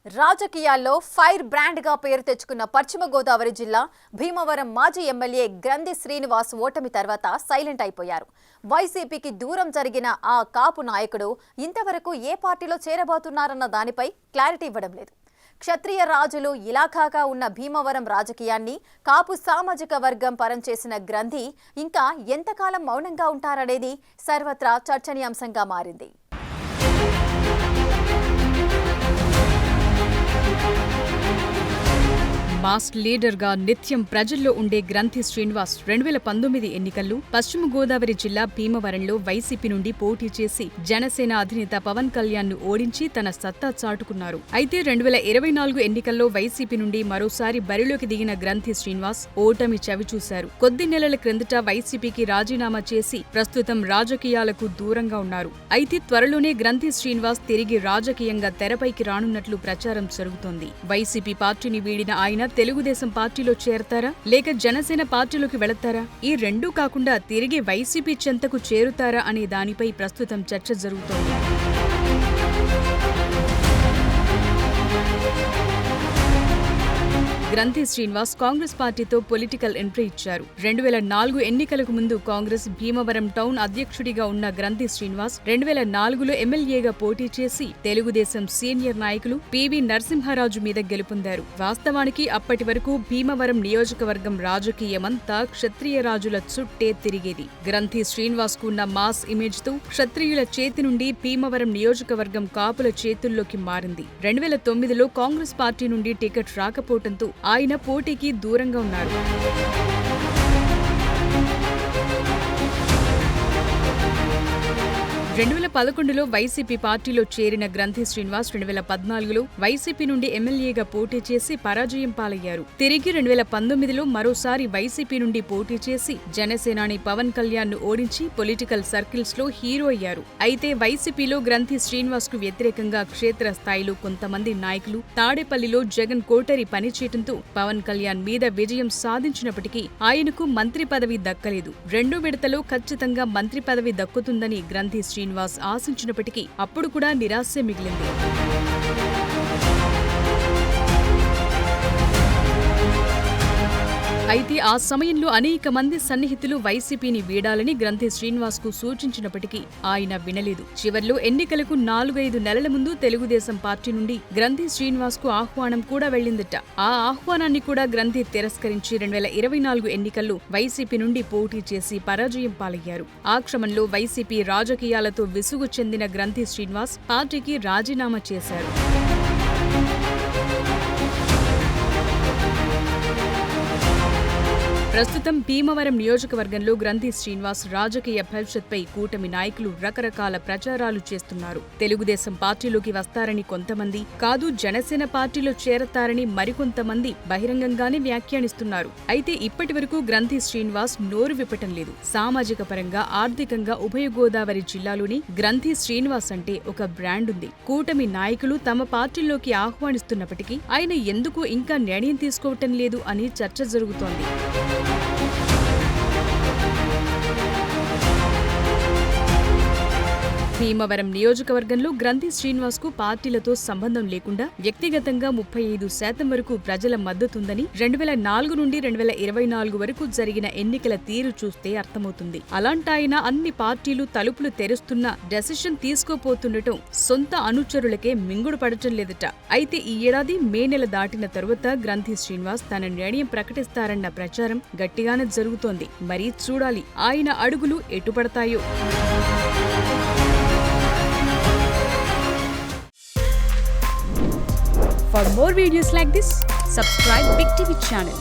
రాజకీయాల్లో fire brand గా పేరు తెచ్చుకున్న పశ్చిమ గోదావరి జిల్లా భీమవరం మాజీ ఎమ్మెల్యే గ్రంథి శ్రీనివాస్ ఓటమి తర్వాత సైలెంట్ అయిపోయారు. వైసీపీకి దూరం జరిగిన ఆ కాపు నాయకుడు ఇంతవరకు ఏ పార్టీలో చేరబోతున్నారన్న దానిపై క్లారిటీ ఇవ్వడం లేదు. క్షత్రియ రాజులు ఇలాఖాగా ఉన్న భీమవరం రాజకీయాన్ని కాపు సామాజిక వర్గం పరం చేసిన గ్రంథి ఇంకా ఎంతకాలం మౌనంగా ఉంటారనేది సర్వత్రా చర్చనీయాంశంగా మారింది. మాస్ లీడర్ గా నిత్యం ప్రజల్లో ఉండే గ్రంథి శ్రీనివాస్ 2019 ఎన్నికల్లో పశ్చిమ గోదావరి జిల్లా భీమవరంలో వైసీపీ నుండి పోటీ చేసి జనసేన అధినేత పవన్ కళ్యాణ్ ను ఓడించి తన సత్తా చాటుకున్నారు. అయితే 2024 ఎన్నికల్లో వైసీపీ నుండి మరోసారి బరిలోకి దిగిన గ్రంథి శ్రీనివాస్ ఓటమి చవిచూశారు. కొద్ది నెలల క్రిందట వైసీపీకి రాజీనామా చేసి ప్రస్తుతం రాజకీయాలకు దూరంగా ఉన్నారు. అయితే త్వరలోనే గ్రంథి శ్రీనివాస్ తిరిగి రాజకీయంగా తెరపైకి రానున్నట్లు ప్రచారం జరుగుతోంది. వైసీపీ పార్టీని వీడిన ఆయన తెలుగుదేశం పార్టీలో చేరతారా లేక జనసేన పార్టీలోకి వెళతారా? ఈ రెండూ కాకుండా తిరిగి వైసీపీ చెంతకు చేరుతారా అనే దానిపై ప్రస్తుతం చర్చ జరుగుతోంది. గ్రంథి శ్రీనివాస్ కాంగ్రెస్ పార్టీతో పొలిటికల్ ఎంట్రీ ఇచ్చారు. 2004 ఎన్నికలకు ముందు కాంగ్రెస్ భీమవరం టౌన్ అధ్యక్షుడిగా ఉన్న గ్రంథి శ్రీనివాస్ 2004లో ఎమ్మెల్యేగా పోటీ చేసి తెలుగుదేశం సీనియర్ నాయకులు పివి నరసింహరాజు మీద గెలుపొందారు. వాస్తవానికి అప్పటి వరకు భీమవరం నియోజకవర్గం రాజకీయమంతా క్షత్రియ రాజుల చుట్టే తిరిగేది. గ్రంథి శ్రీనివాస్ కు ఉన్న మాస్ ఇమేజ్ తో క్షత్రియుల చేతి నుండి భీమవరం నియోజకవర్గం కాపుల చేతుల్లోకి మారింది. 2009లో కాంగ్రెస్ పార్టీ నుండి టికెట్ రాకపోవడంతో ఆయన పోటీకి దూరంగా ఉన్నారు. 2011లో వైసీపీ పార్టీలో చేరిన గ్రంథి శ్రీనివాస్ 2014లో వైసీపీ నుండి ఎమ్మెల్యేగా పోటీ చేసి పరాజయం పాలయ్యారు. తిరిగి 2019లో మరోసారి వైసీపీ నుండి పోటీ చేసి జనసేనాని పవన్ కళ్యాణ్ ను ఓడించి పొలిటికల్ సర్కిల్స్ లో హీరో అయ్యారు. అయితే వైసీపీలో గ్రంథి శ్రీనివాస్ కు వ్యతిరేకంగా క్షేత్ర స్థాయిలో కొంతమంది నాయకులు తాడేపల్లిలో జగన్ కోటరి పనిచేయడంతో పవన్ కళ్యాణ్ మీద విజయం సాధించినప్పటికీ ఆయనకు మంత్రి పదవి దక్కలేదు. 2వ విడతలో ఖచ్చితంగా మంత్రి పదవి దక్కుతుందని గ్రంథి శ్రీనివాస్ ఆశించినప్పటికీ అప్పుడు కూడా నిరాశే మిగిలింది. అయితే ఆ సమయంలో అనేక మంది సన్నిహితులు వైసీపీని వీడాలని గ్రంథి శ్రీనివాస్ కు సూచించినప్పటికీ ఆయన వినలేదు. చివర్లో ఎన్నికలకు 4-5 నెలల ముందు తెలుగుదేశం పార్టీ నుండి గ్రంథి శ్రీనివాస్ కు ఆహ్వానం కూడా వెళ్లిందట. ఆ ఆహ్వానాన్ని కూడా గ్రంథి తిరస్కరించి 2024 ఎన్నికల్లో వైసీపీ నుండి పోటీ చేసి పరాజయం పాలయ్యారు. ఆ క్రమంలో వైసీపీ రాజకీయాలతో విసుగు చెందిన గ్రంథి శ్రీనివాస్ పార్టీకి రాజీనామా చేశారు. ప్రస్తుతం భీమవరం నియోజకవర్గంలో గ్రంథి శ్రీనివాస్ రాజకీయ భవిష్యత్పై కూటమి నాయకులు రకరకాల ప్రచారాలు చేస్తున్నారు. తెలుగుదేశం పార్టీలోకి వస్తారని కొంతమంది, కాదు జనసేన పార్టీలో చేరతారని మరికొంతమంది బహిరంగంగానే వ్యాఖ్యానిస్తున్నారు. అయితే ఇప్పటి వరకు గ్రంథి శ్రీనివాస్ నోరు విప్పటం లేదు. సామాజిక పరంగా, ఆర్థికంగా ఉభయ గోదావరి జిల్లాలోని గ్రంథి శ్రీనివాస్ అంటే ఒక బ్రాండ్ ఉంది. కూటమి నాయకులు తమ పార్టీలోకి ఆహ్వానిస్తున్నప్పటికీ ఆయన ఎందుకు ఇంకా నిర్ణయం తీసుకోవటం లేదు అని చర్చ జరుగుతోంది. భీమవరం నియోజకవర్గంలో గ్రంథి శ్రీనివాస్ కు పార్టీలతో సంబంధం లేకుండా వ్యక్తిగతంగా 35% వరకు ప్రజల మద్దతుందని 2004 నుండి 2024 వరకు జరిగిన ఎన్నికల తీరు చూస్తే అర్థమవుతుంది. అలాంటాయన అన్ని పార్టీలు తలుపులు తెరుస్తున్నా డెసిషన్ తీసుకోపోతుండటం సొంత అనుచరులకే మింగుడు పడటం లేదట. అయితే ఈ ఏడాది మే నెల దాటిన తరువాత గ్రంథి శ్రీనివాస్ తన నిర్ణయం ప్రకటిస్తారన్న ప్రచారం గట్టిగానే జరుగుతోంది. మరి చూడాలి ఆయన అడుగులు ఎటుపడతాయో. For more videos like this, subscribe Big TV channel.